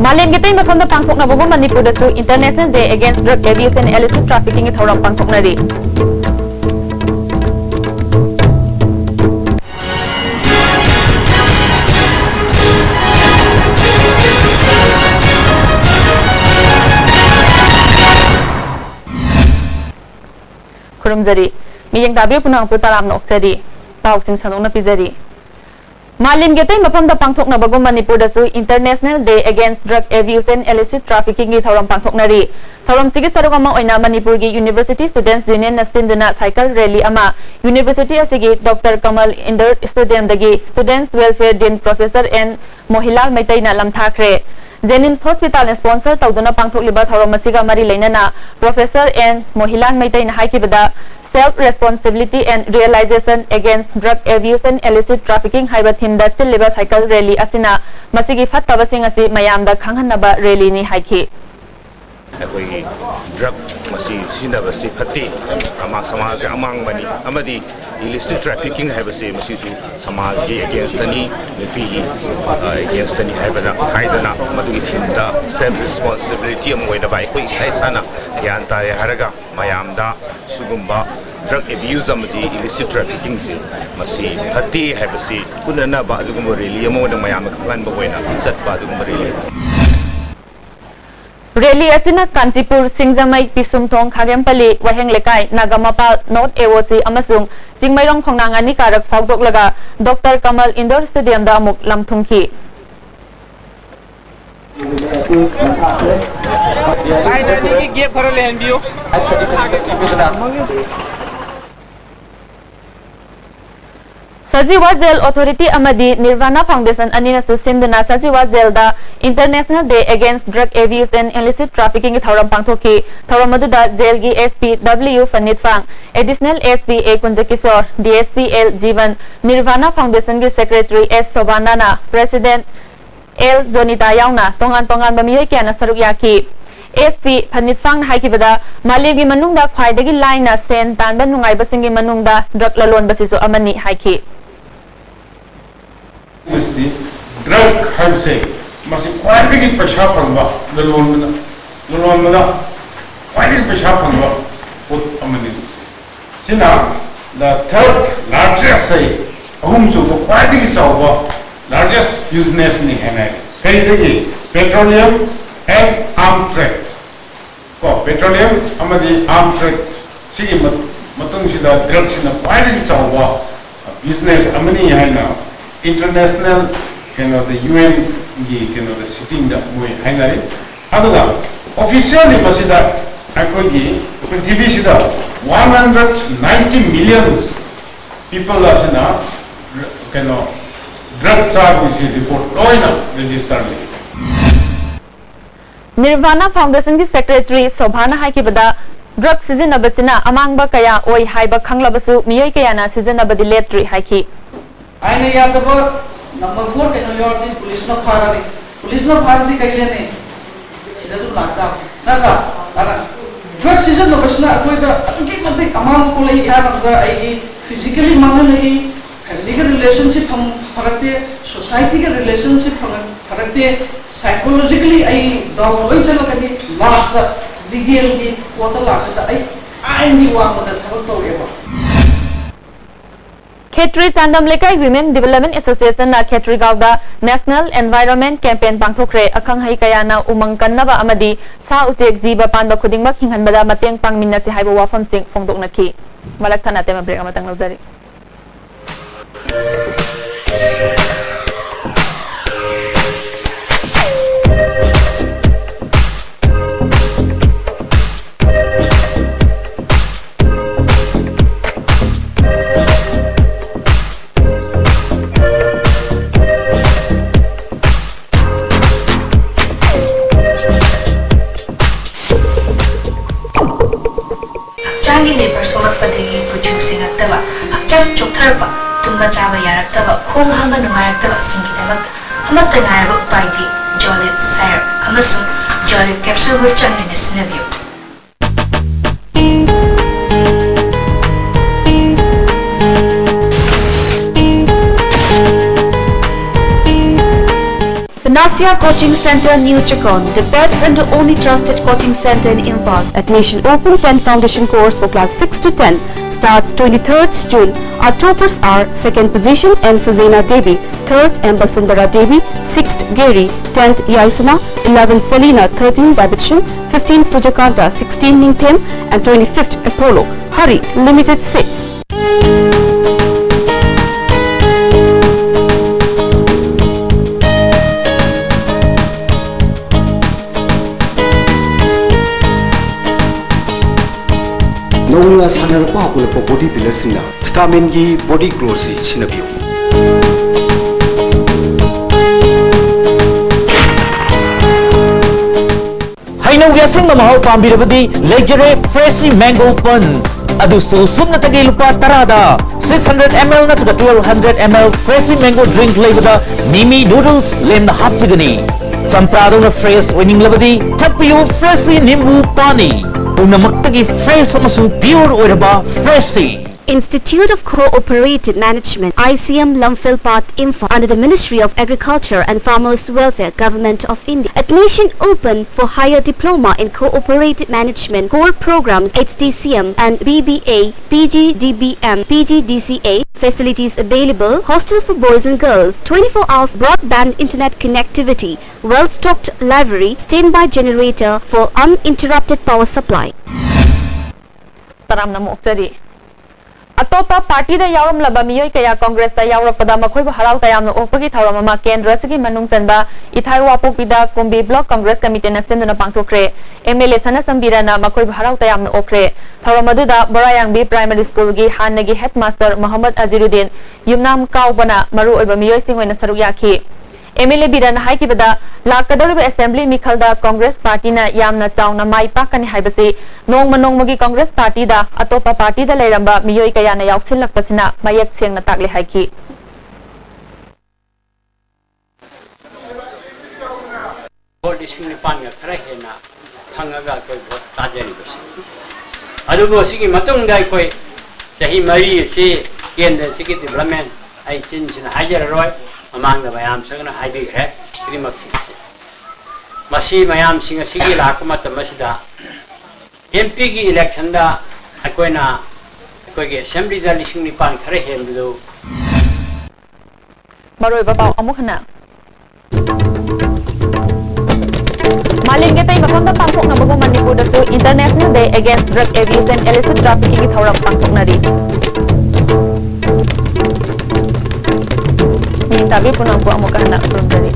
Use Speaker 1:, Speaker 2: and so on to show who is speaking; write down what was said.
Speaker 1: Malam kita ini mafam da pangkok na bubu Manipur da su International Day Against Drug Abuse and Illicit Trafficking thauram pangkok na ri. Kurumjari, miyang tabi punang putaram na oksari, tawag sing sanong na pizari. Malim getay mafam da pangthok na bagong Manipur da su International Day Against Drug Abuse and Illicit Trafficking gi thauram pangthok na ri. Thauram sigi sarong amang oina Manipur gi University Students Union na sinduna cycle rally ama University asigi Dr. Kamal Indoor Stadium dagi Students Welfare Din Professor and Mohila Maitai na lamthakre. Jenims Hospital sponsor tawduna pangthok liba thauram masiga mari leinana Professor and Mohila Maitai na haikibada self-responsibility and realization against drug abuse and illicit trafficking haiba theme da silliba cycle rally asina masigi fattaba sing asi mayam da khanghanaba rally ni haiki
Speaker 2: akoi drug masi sinaba si phatti ama samaj amang bani amadi illicit trafficking haiba se masi su samaj gi against ani nipi against ani haidana madugi theme da self responsibility amoi da bai koi sai sana yan ta ya haraga mayam da sugumba drug abuse amadi illicit trafficking se masi phatti haiba se kunana ba dugum rally amo da mayam khan ba hoina satpa dugum rally
Speaker 1: Rally asina Kanchipur Singjamai Pisumthong Khagempali Waheng Lekai Nagamapal North AOC amasung Jingmairong Khongnangani karak phawdoklaga Dr. Kamal Indoor Stadium da amuk lamthungki Sajiwa Jail Authority amadi Nirvana Foundation anina su sinduna Sajiwa Jail da International Day Against Drug Abuse and Illicit Trafficking thauram pangthoki thauram aduda jail gi SP W Fanit Phang Additional SP A Kunjakisor DSP L Jivan Nirvana Foundation gi Secretary S Sobanana President L Jonita yauna tongan bamiyoi kyana saruk yaki SP Fanit Phang haikibada malegi manungda khwaidagi laina sen tanba nungai basingi manungda drug lalon basiso amani haiki
Speaker 3: drug habse masi quality pasha pangwa lalon mana quality pasha pangwa put amani sina the third largest say ahumsu quality chawwa largest business ni hanai kai degi petroleum and arm trade ko petroleum amadi arm trade sigi matung sida drug sina quality chawwa business amani haina international the UN the sitting da moi hainari aduga officially masida akogi prithvi sida 190 millions people asina drug charge report toina register
Speaker 1: Nirvana Foundation ki Secretary Sobhana haikibada drug season abasina amangba kaya oi haiba khanglabasu miyoi kaya na season abadi letri haiki
Speaker 4: aina yadaba number 4 ke yordi police na faradi kailene sida tu lagda na sa ana drug season no basna koi da atuki madde kamal ko lai ya na da ai physically mangal lai family ke relationship hum phagate society ke relationship phagate psychologically ai da loi chala kani last legal ki kota lagda ai ni wa ma da thak to ye ba
Speaker 1: Khetri Chandam Lekai Women Development Association na Khetri Gauda National Environment Campaign pangthokre akhang hai kaya na umang kannaba amadi sa ujek jiba panba khudingmak hinghanbada mateng pangminna si haiba wafam sing phongdoknaki malak thana tema break amatang lawjari
Speaker 5: producing attaba akcham choktarba tumba chaba yaraktaba khong hamba nungaraktaba singidaba amatta nairba upaidi jolip syrup amasung jolip capsule wo changmina sinabiyo
Speaker 6: Asia Coaching Center, New Chakon, the best and the only trusted coaching center in Impal.
Speaker 7: Admission open for foundation course for class 6 to 10 starts 23rd June. Our toppers are 2nd position M. Suzana Devi, 3rd M. Basundara Devi, 6th Gary, 10th Yaisana, 11th Selina, 13th Babichan, 15th Sujakanta, 16th Ningthem and 25th Apollo. Hurry, limited seats.
Speaker 8: नौना सानरपा हकुलपा body बिल्डर्सिंगना स्टामिन की body growth सिनबियो
Speaker 9: Hainau Yasing Mahau Pambirabadi Lecture Freshly Mango Puns Adusu Sumna Tagi Lupa Tarada 600 ml na 1200 ml Freshly Mango Drink Labada Mimi Noodles Lem na Hapchigani Samprado na Fresh Winning Labadi Tapiyo Freshly Nimbu Pani Unamaktagi Fresh Amasung Pure Oiraba Freshly
Speaker 6: Institute of Cooperative Management, ICM Lumphil Path Info, under the Ministry of Agriculture and Farmers Welfare, Government of India. Admission open for higher diploma in cooperative management, core programs HDCM and BBA, PGDBM, PGDCA. Facilities available, hostel for boys and girls, 24 hours broadband internet connectivity, well-stocked library, standby generator for uninterrupted power supply.
Speaker 1: Taram na moksari. Atopa party da yawram laba miyoy kaya Congress da yawrapada makhoi bu harau tayam no opagi thawram ma kendra sigi manung sanba ithai wapok pida Kumbi Block Congress Committee na senduna pangthokre MLA sana sambira na makhoi bu harau tayam no okre thawram adu da Borayang B Primary School gi hanagi headmaster Muhammad Aziruddin yumnam kaubana maru oiba miyoy sing oina saruk yakhi MLA Biran hai kibada lakadoriba assembly mikhalda Congress party na yamna chauna mai pakani haibasi nongmagi Congress party da atopa party da leiramba miyoi kaya na yauksilak pasina mayak sengna takle haiki
Speaker 10: Disini panga krahena thangaga koi bhot tajari basi adugo sigi matung dai koi sahi mari si kendra sigi development ai chin chin hajar roi amang da bayam sangna haibi khe krimak sigi masi mayam singa sigi lakma tamasida MP ki election da akoina akoige assembly da lising ni pan khare hemdu
Speaker 1: maroi babao amukhna Malim ke tay mapam da pangthok na bago Manipur da su International Day Against Drug Abuse and Illicit Trafficking ki thawram pangthok na ri ni tabi punang ko amukana from dari